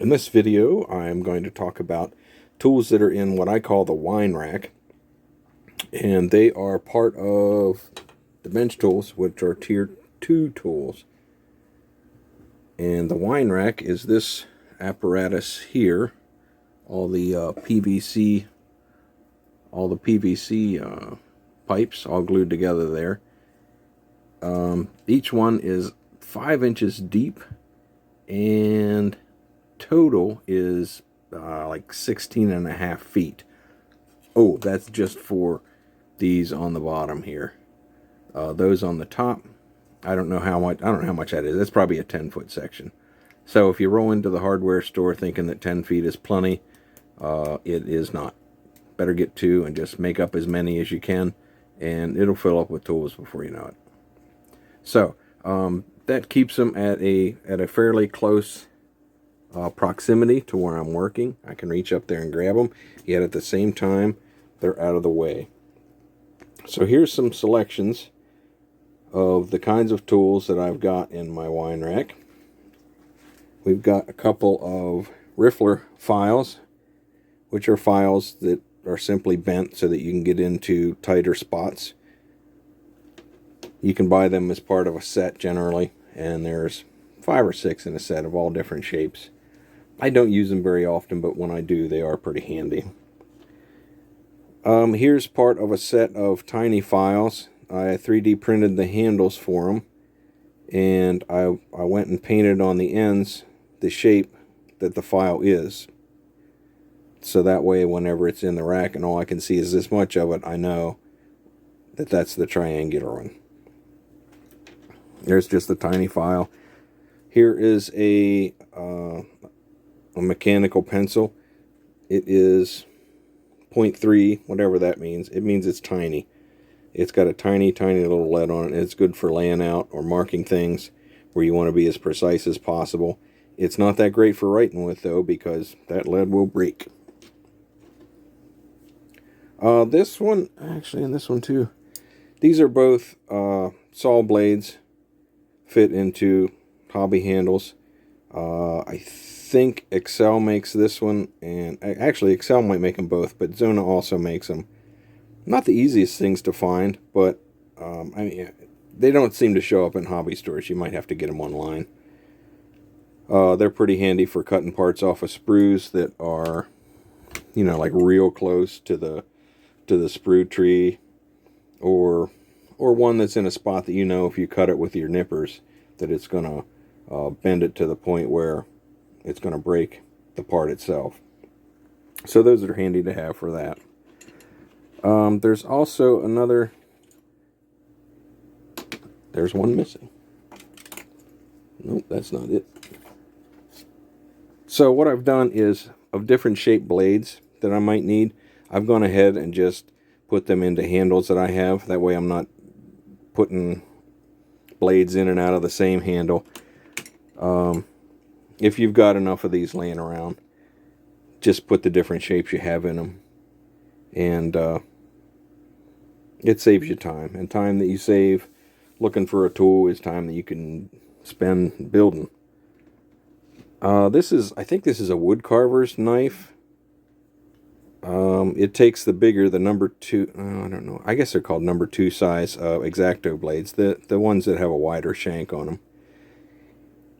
In this video, I'm going to talk about tools that are in what I call the wine rack, and they are part of the bench tools, which are tier 2 tools. And the wine rack is this apparatus here, all the PVC pipes all glued together there. Each one is 5 inches deep, and total is like 16.5 feet. Oh, that's just for these on the bottom here. Those on the top, I don't know how much that is. That's probably a 10-foot section. So if you roll into the hardware store thinking that 10 feet is plenty, it is not. Better get 2 and just make up as many as you can, and it'll fill up with tools before you know it. So that keeps them at a fairly close proximity to where I'm working. I can reach up there and grab them, yet at the same time they're out of the way. So here's some selections of the kinds of tools that I've got in my wine rack. We've got a couple of riffler files, which are files that are simply bent so that you can get into tighter spots. You can buy them as part of a set generally, and there's 5 or 6 in a set of all different shapes. I don't use them very often, but when I do, they are pretty handy. Here's part of a set of tiny files. I 3D printed the handles for them, and I went and painted on the ends the shape that the file is. So that way, whenever it's in the rack and all I can see is this much of it, I know that that's the triangular one. There's just a tiny file. Here is a mechanical pencil. It is 0.3, whatever that means. It means it's tiny. It's got a tiny, tiny little lead on it. It's good for laying out or marking things where you want to be as precise as possible. It's not that great for writing with, though, because that lead will break. This one, actually, and this one too. These are both saw blades, fit into hobby handles. I think Excel makes this one, and actually Excel might make them both, but Zona also makes them. Not the easiest things to find, but I mean, they don't seem to show up in hobby stores. You might have to get them online. They're pretty handy for cutting parts off of sprues that are, like real close to the sprue tree, or one that's in a spot that if you cut it with your nippers that it's going to bend it to the point where it's going to break the part itself. So those are handy to have for that. There's also another. There's one missing. Nope, that's not it. So what I've done is, of different shaped blades that I might need, I've gone ahead and just put them into handles that I have. That way I'm not putting blades in and out of the same handle. If you've got enough of these laying around, just put the different shapes you have in them. And it saves you time. And time that you save looking for a tool is time that you can spend building. I think this is a wood carver's knife. It takes the number 2, I don't know, I guess they're called number 2 size X-Acto blades, the ones that have a wider shank on them.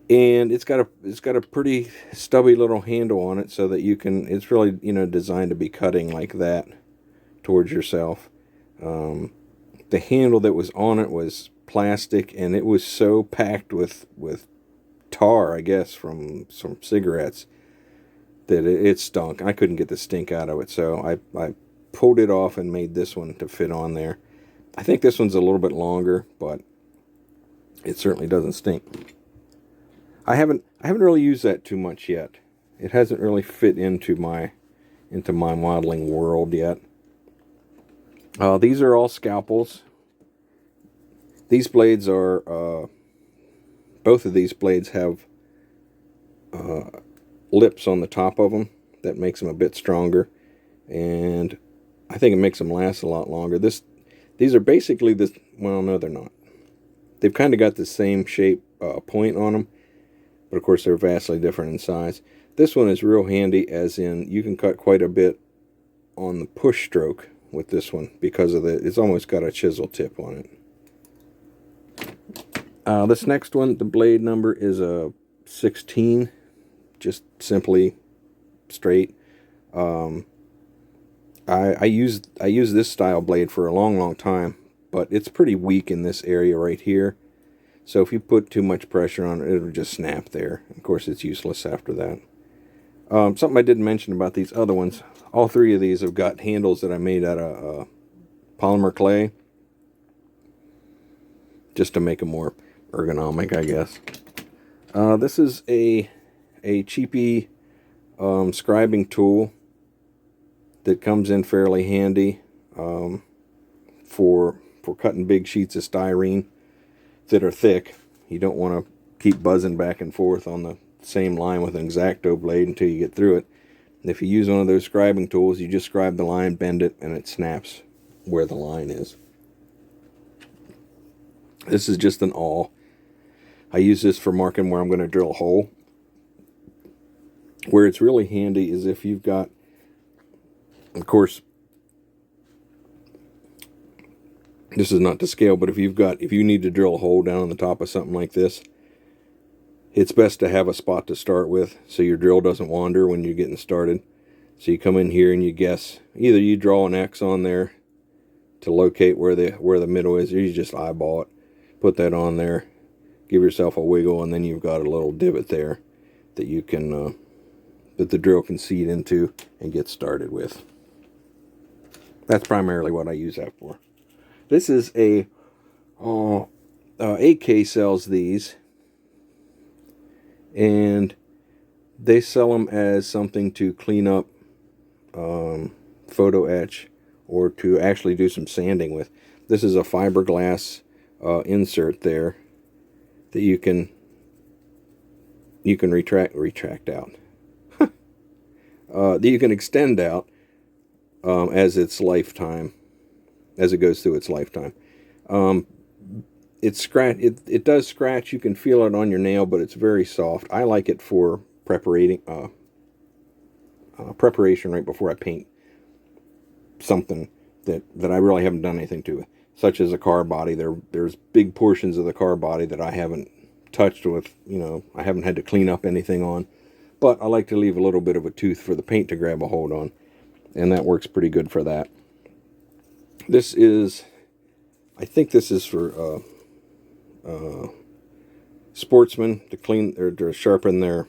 And it's got a pretty stubby little handle on it, so that it's really, designed to be cutting like that towards yourself. The handle that was on it was plastic, and it was so packed with tar, I guess, from some cigarettes, that it stunk. I couldn't get the stink out of it, so I pulled it off and made this one to fit on there. I think this one's a little bit longer, but it certainly doesn't stink. I haven't really used that too much yet. It hasn't really fit into my modeling world yet. These are all Scalpels. These blades are both of these blades have lips on the top of them that makes them a bit stronger, and I think it makes them last a lot longer. These are basically this. Well, no, they're not. They've kind of got the same shape point on them, but of course they're vastly different in size. This one is real handy, as in you can cut quite a bit on the push stroke with this one because of it's almost got a chisel tip on it. This next one, the blade number is a 16, just simply straight. I used this style blade for a long time, but it's pretty weak in this area right here. So if you put too much pressure on it, it'll just snap there. Of course, it's useless after that. Something I didn't mention about these other ones, all three of these have got handles that I made out of polymer clay, just to make them more ergonomic, I guess. This is a cheapy scribing tool that comes in fairly handy for cutting big sheets of styrene that are thick. You don't want to keep buzzing back and forth on the same line with an X-Acto blade until you get through it. And if you use one of those scribing tools, you just scribe the line, bend it, and it snaps where the line is. This is just an awl. I use this for marking where I'm going to drill a hole. Where it's really handy is if you've got, of course, this is not to scale, but if you need to drill a hole down on the top of something like this, it's best to have a spot to start with so your drill doesn't wander when you're getting started. So you come in here and you guess. Either you draw an X on there to locate where the middle is, or you just eyeball it. Put that on there, give yourself a wiggle, and then you've got a little divot there that you can that the drill can seat into and get started with. That's primarily what I use that for. This is AK sells these, and they sell them as something to clean up photo etch or to actually do some sanding with. This is a fiberglass insert there that you can retract out. That you can extend out as its lifetime, as it goes through its lifetime. It does scratch. You can feel it on your nail, but it's very soft. I like it for preparation right before I paint something that I really haven't done anything to it, such as a car body. There's big portions of the car body that I haven't touched with, I haven't had to clean up anything on, but I like to leave a little bit of a tooth for the paint to grab a hold on, and that works pretty good for that. This is, I think this is for sportsmen to clean or to sharpen their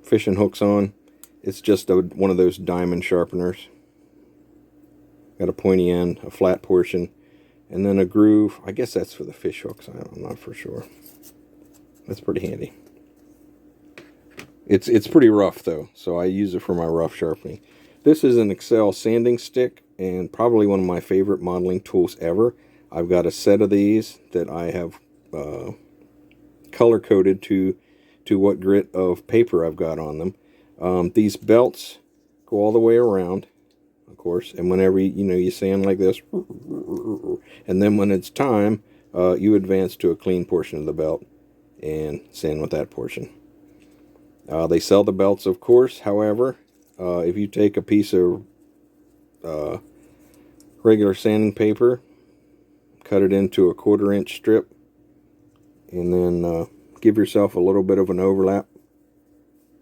fishing hooks on. It's just one of those diamond sharpeners. Got a pointy end, a flat portion, and then a groove. I guess that's for the fish hooks. I'm not for sure. That's pretty handy. It's pretty rough though, so I use it for my rough sharpening. This is an Excel sanding stick, and probably one of my favorite modeling tools ever. I've got a set of these that I have color coded to what grit of paper I've got on them. These belts go all the way around, of course, and whenever you sand like this, and then when it's time, you advance to a clean portion of the belt and sand with that portion. They sell the belts, of course. However, if you take a piece of regular sanding paper, cut it into a 1/4 inch strip, and then give yourself a little bit of an overlap.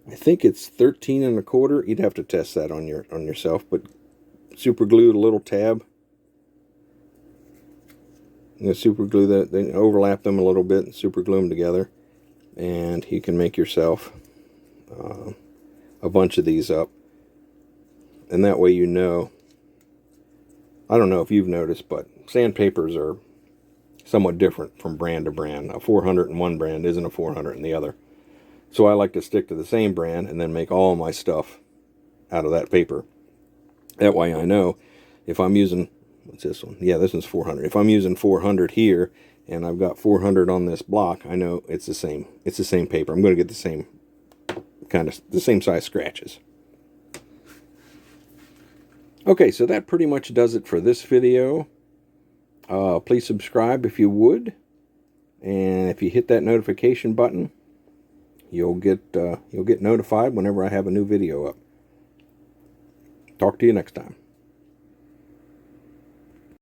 I think it's 13 1/4. You'd have to test that on yourself, but super glue a little tab. Super glue that, then overlap them a little bit and super glue them together, and you can make yourself a bunch of these up. And that way I don't know if you've noticed, but sandpapers are somewhat different from brand to brand. A 400 in one brand isn't a 400 in the other. So I like to stick to the same brand and then make all my stuff out of that paper. That way I know if I'm using, what's this one? Yeah, this one's 400. If I'm using 400 here and I've got 400 on this block, I know it's the same. It's the same paper. I'm going to get the same the same size scratches. Okay, so that pretty much does it for this video. Please subscribe if you would. And if you hit that notification button, you'll get notified whenever I have a new video up. Talk to you next time.